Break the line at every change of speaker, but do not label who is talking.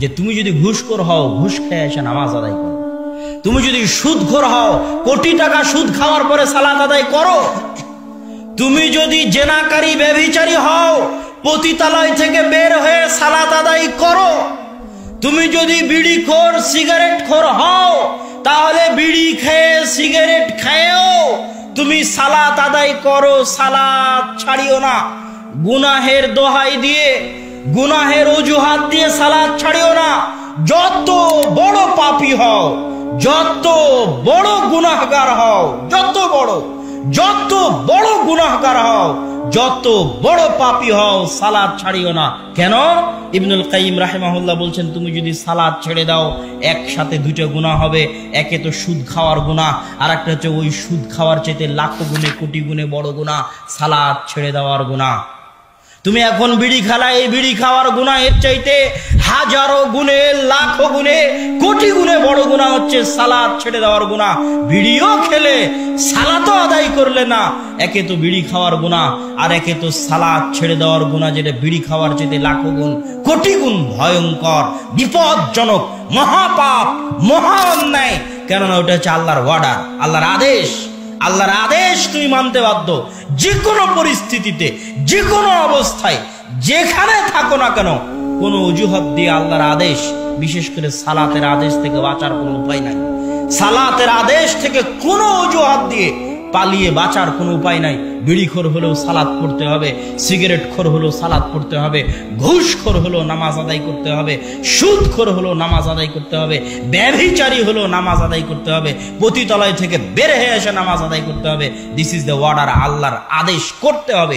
যে তুমি যদি ঘুষখোর হও, ঘুষ খেয়ে এসে নামাজ আদায় করো। তুমি যদি সুদখোর হও, কোটি টাকা সুদ খাওয়ার পরে সালাত আদায় করো। তুমি যদি জেনাকারী ব্যভিচারী হও, পতিতালয় থেকে বের হয়ে সালাত আদায় করো। তুমি যদি বিড়িখোর সিগারেটখোর হও, তাহলে বিড়ি খেয়ে সিগারেট খেয়েও তুমি সালাত আদায় করো, সালাত ছাড়িও না। গুনাহের দোহাই দিয়ে, গুনাহের অজুহাত দিয়ে সালাত ছাড়িও না। যত বড় পাপী হও, যত বড় গুনাহগার হও, যত বড় গুনাহগার হও, যত বড় পাপী হও, সালাত ছাড়িও না। কেন? ইবনুল কাইয়িম রাহিমাহুল্লাহ বলছেন, তুমি যদি সালাত ছেড়ে দাও, একসাথে দুটো গুনাহ হবে। একে তো সুদ খাওয়ার গুনাহ, আর একটা হচ্ছে ওই সুদ খাওয়ার চাইতে লাখ গুণে কোটি গুণে বড় গুনাহ, সালাত ছেড়ে দেওয়ার গুনাহ। তুমি এখন বিড়ি খেলা, এই বিড়ি খাওয়ার গুনাহের চাইতে হাজারো গুণে, লাখো গুণে, কোটি গুণে বড় গুনাহ হচ্ছে সালাত ছেড়ে দেওয়ার গুনাহ। বিড়িও খেলে সালাতও আদায় করলে না, একে তো বিড়ি খাওয়ার গুনাহ, আর একে তো সালাত ছেড়ে দেওয়ার গুনাহ, যেটা বিড়ি খাওয়ার চাইতে লাখো গুণ, কোটি গুণ ভয়ঙ্কর, বিপজ্জনক, মহাপাপ, মহা অন্যায়। কেননা ওটা হচ্ছে আল্লাহর অর্ডার, আল্লাহর আদেশ। আল্লাহর আদেশ তুমি মানতে বাধ্য, যে কোনো পরিস্থিতিতে, যে কোনো অবস্থায়, যেখানে থাকো না কেন। কোনো অজুহাত দিয়ে আল্লাহর আদেশ, বিশেষ করে সালাতের আদেশ থেকে বাঁচার কোনো উপায় নাই। সালাতের আদেশ থেকে কোনো অজুহাত দিয়ে পালিয়ে বাঁচার কোনো উপায় নাই। বিড়িখোর হলেও সালাত পড়তে হবে, সিগারেটখোর হলেও সালাত পড়তে হবে, ঘুষখোর হলেও নামাজ আদায় করতে হবে, সুদখোর হলেও নামাজ আদায় করতে হবে, ব্যভিচারী হলেও নামাজ আদায় করতে হবে, পতিতালয় থেকে বের হয়ে এসে নামাজ আদায় করতে হবে। দিস ইজ দ্য অর্ডার, আল্লাহর আদেশ করতে হবে।